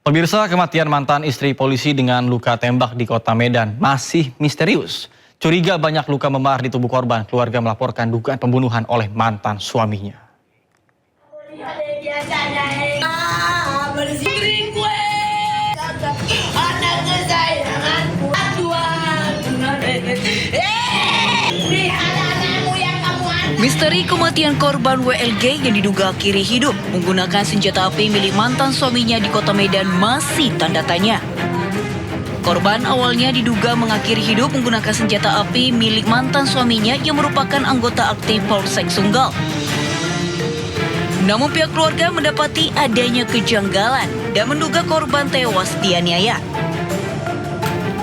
Pemirsa, kematian mantan istri polisi dengan luka tembak di kota Medan masih misterius. Curiga banyak luka memar di tubuh korban. Keluarga melaporkan dugaan pembunuhan oleh mantan suaminya. Misteri kematian korban WLG yang diduga akhiri hidup menggunakan senjata api milik mantan suaminya di kota Medan masih tanda tanya. Korban awalnya diduga mengakhiri hidup menggunakan senjata api milik mantan suaminya yang merupakan anggota aktif Polsek Sunggal. Namun pihak keluarga mendapati adanya kejanggalan dan menduga korban tewas dianiaya.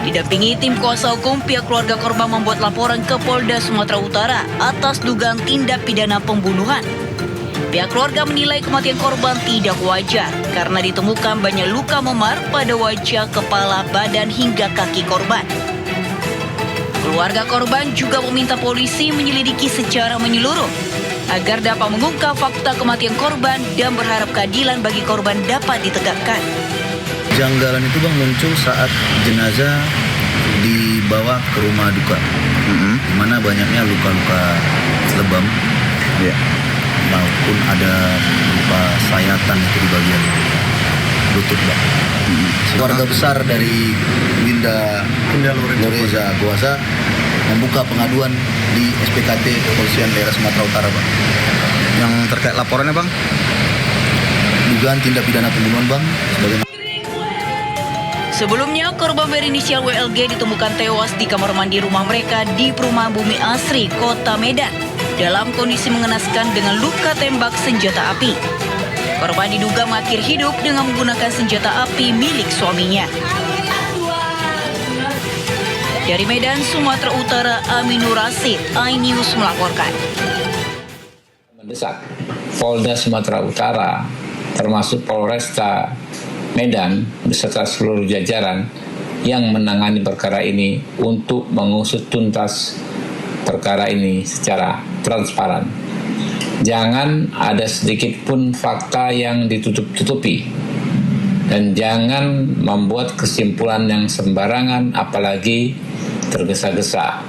Didampingi tim kuasa hukum, pihak keluarga korban membuat laporan ke Polda Sumatera Utara atas dugaan tindak pidana pembunuhan. Pihak keluarga menilai kematian korban tidak wajar karena ditemukan banyak luka memar pada wajah, kepala, badan hingga kaki korban. Keluarga korban juga meminta polisi menyelidiki secara menyeluruh agar dapat mengungkap fakta kematian korban dan berharap keadilan bagi korban dapat ditegakkan. Janggalan itu Bang muncul saat jenazah dibawa ke rumah duka, di mana banyaknya luka-luka lebam, maupun ada luka sayatan itu di bagian lutut Bang. Keluarga besar dari Winda Loreza Goasa membuka pengaduan di SPKT Kepolisian Daerah Sumatera Utara Bang. Yang terkait laporannya Bang? Dugaan tindak pidana pembunuhan Bang. Sebelumnya, korban berinisial WLG ditemukan tewas di kamar mandi rumah mereka di Perumahan Bumi Asri, Kota Medan, dalam kondisi mengenaskan dengan luka tembak senjata api. Korban diduga mengakhiri hidup dengan menggunakan senjata api milik suaminya. Dari Medan, Sumatera Utara, Aminur Rasid, iNews melaporkan. Mendesak Polda Sumatera Utara, termasuk Polresta Medan beserta seluruh jajaran yang menangani perkara ini untuk mengusut tuntas perkara ini secara transparan. Jangan ada sedikit pun fakta yang ditutup-tutupi dan jangan membuat kesimpulan yang sembarangan apalagi tergesa-gesa.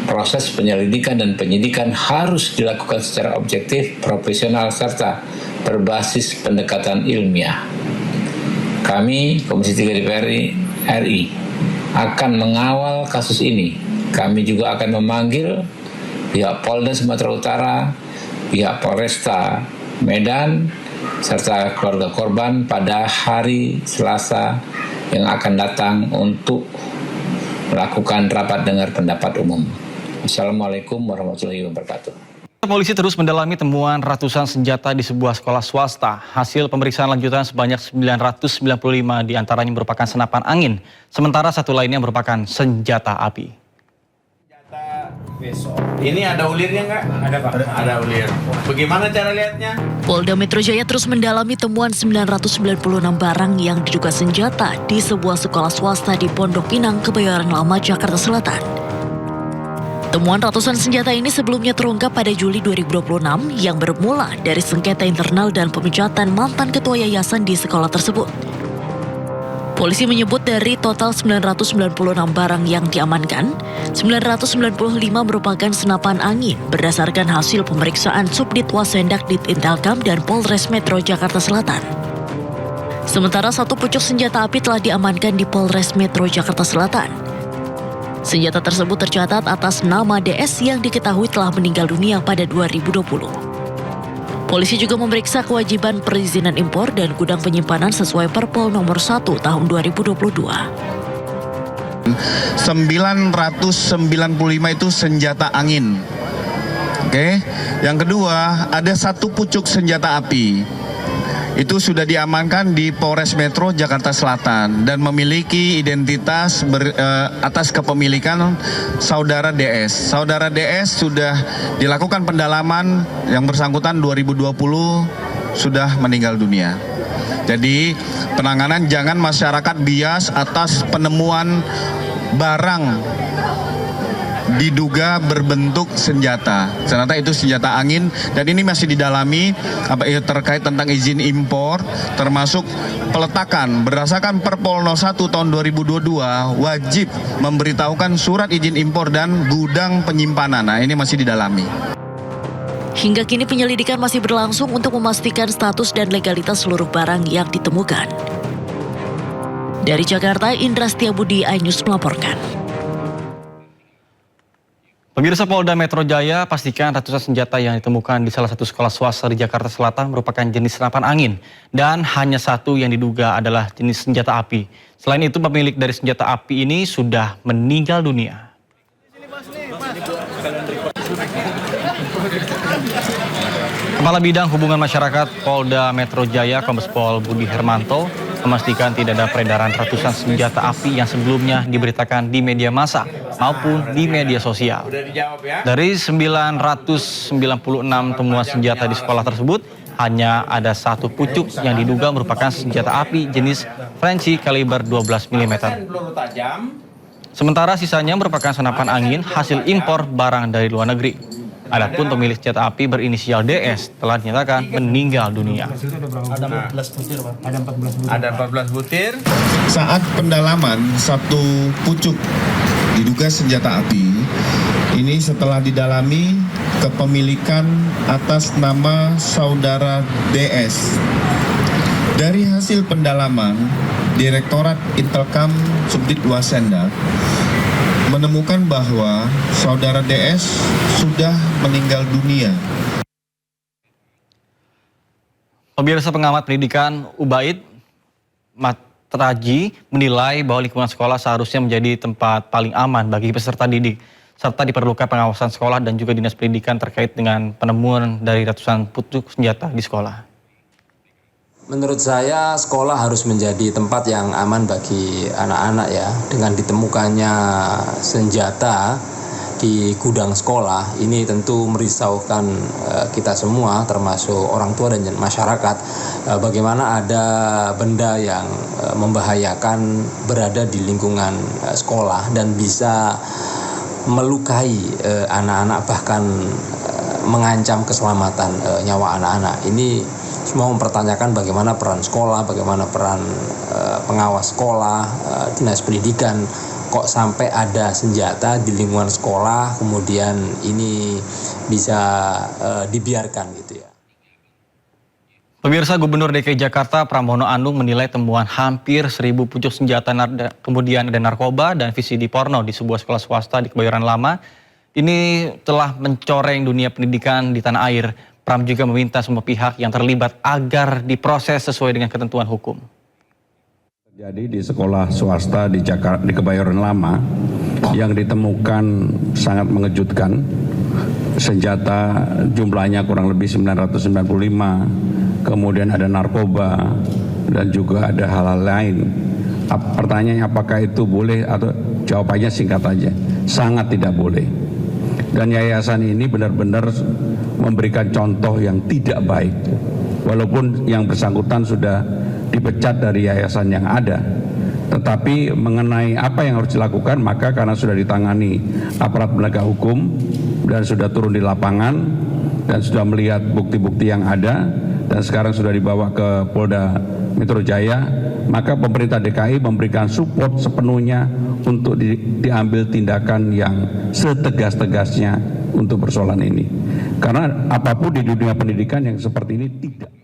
Proses penyelidikan dan penyidikan harus dilakukan secara objektif, profesional serta berbasis pendekatan ilmiah. Kami, Komisi 3 DPR RI, akan mengawal kasus ini. Kami juga akan memanggil pihak Polda Sumatera Utara, pihak Polresta Medan, serta keluarga korban pada hari Selasa yang akan datang untuk melakukan rapat dengar pendapat umum. Assalamualaikum warahmatullahi wabarakatuh. Polisi terus mendalami temuan ratusan senjata di sebuah sekolah swasta. Hasil pemeriksaan lanjutan sebanyak 995 diantaranya merupakan senapan angin, sementara satu lainnya merupakan senjata api. Ini ada ulirnya nggak? Ada Pak. Ada ulir. Bagaimana cara lihatnya? Polda Metro Jaya terus mendalami temuan 996 barang yang diduga senjata di sebuah sekolah swasta di Pondok Pinang, Kebayoran Lama, Jakarta Selatan. Temuan ratusan senjata ini sebelumnya terungkap pada Juli 2026 yang bermula dari sengketa internal dan pemecatan mantan ketua yayasan di sekolah tersebut. Polisi menyebut dari total 996 barang yang diamankan, 995 merupakan senapan angin berdasarkan hasil pemeriksaan Subdit Wasendak Ditintelkam dan Polres Metro Jakarta Selatan. Sementara satu pucuk senjata api telah diamankan di Polres Metro Jakarta Selatan. Senjata tersebut tercatat atas nama DS yang diketahui telah meninggal dunia pada 2020. Polisi juga memeriksa kewajiban perizinan impor dan gudang penyimpanan sesuai Perpol nomor 1 tahun 2022. 995 itu senjata angin. Oke. Yang kedua, ada satu pucuk senjata api. Itu sudah diamankan di Polres Metro Jakarta Selatan dan memiliki identitas atas kepemilikan saudara DS. Saudara DS sudah dilakukan pendalaman yang bersangkutan 2020 sudah meninggal dunia. Jadi penanganan jangan masyarakat bias atas penemuan barang diduga berbentuk senjata. Ternyata itu senjata angin dan ini masih didalami terkait tentang izin impor termasuk peletakan. Berdasarkan Perpol 01 tahun 2022 wajib memberitahukan surat izin impor dan gudang penyimpanan. Nah, ini masih didalami. Hingga kini penyelidikan masih berlangsung untuk memastikan status dan legalitas seluruh barang yang ditemukan. Dari Jakarta, Indra Setiabudi, iNews melaporkan. Pemirsa, Polda Metro Jaya pastikan ratusan senjata yang ditemukan di salah satu sekolah swasta di Jakarta Selatan merupakan jenis senapan angin dan hanya satu yang diduga adalah jenis senjata api. Selain itu, pemilik dari senjata api ini sudah meninggal dunia. Kepala Bidang Hubungan Masyarakat Polda Metro Jaya, Kombes Pol Budi Hermanto, memastikan tidak ada peredaran ratusan senjata api yang sebelumnya diberitakan di media massa maupun di media sosial. Dari 996 temuan senjata di sekolah tersebut, hanya ada satu pucuk yang diduga merupakan senjata api jenis Frenchy kaliber 12 mm. Sementara sisanya merupakan senapan angin hasil impor barang dari luar negeri. Adapun pemilik senjata api berinisial DS telah dinyatakan meninggal dunia. Ada 14 butir, Pak. Ada 14 butir. Saat pendalaman satu pucuk diduga senjata api, ini setelah didalami kepemilikan atas nama saudara DS. Dari hasil pendalaman, Direktorat Intelkam Subdit Wasenda menemukan bahwa saudara DS sudah meninggal dunia. Pemirsa, pengamat pendidikan Ubaid Matraji menilai bahwa lingkungan sekolah seharusnya menjadi tempat paling aman bagi peserta didik, serta diperlukan pengawasan sekolah dan juga dinas pendidikan terkait dengan penemuan dari ratusan pucuk senjata di sekolah. Menurut saya sekolah harus menjadi tempat yang aman bagi anak-anak ya. Dengan ditemukannya senjata di gudang sekolah, ini tentu merisaukan kita semua termasuk orang tua dan masyarakat. Bagaimana ada benda yang membahayakan berada di lingkungan sekolah dan bisa melukai anak-anak bahkan mengancam keselamatan nyawa anak-anak. Ini semua mempertanyakan bagaimana peran sekolah, bagaimana peran pengawas sekolah, dinas pendidikan, kok sampai ada senjata di lingkungan sekolah, kemudian ini bisa dibiarkan gitu ya. Pemirsa, Gubernur DKI Jakarta Pramono Anung menilai temuan hampir 1.000 pucuk senjata kemudian ada narkoba dan VCD porno di sebuah sekolah swasta di Kebayoran Lama ini telah mencoreng dunia pendidikan di tanah air. Pram juga meminta semua pihak yang terlibat agar diproses sesuai dengan ketentuan hukum. Jadi di sekolah swasta di Jakarta, di Kebayoran Lama yang ditemukan sangat mengejutkan, senjata jumlahnya kurang lebih 995, kemudian ada narkoba dan juga ada hal-hal lain. Pertanyaannya apakah itu boleh atau jawabannya singkat aja, sangat tidak boleh. Dan yayasan ini benar-benar memberikan contoh yang tidak baik. Walaupun yang bersangkutan sudah dipecat dari yayasan yang ada. Tetapi mengenai apa yang harus dilakukan, maka karena sudah ditangani aparat penegak hukum dan sudah turun di lapangan dan sudah melihat bukti-bukti yang ada dan sekarang sudah dibawa ke Polda Metro Jaya, maka pemerintah DKI memberikan support sepenuhnya untuk diambil tindakan yang setegas-tegasnya untuk persoalan ini. Karena apapun di dunia pendidikan yang seperti ini tidak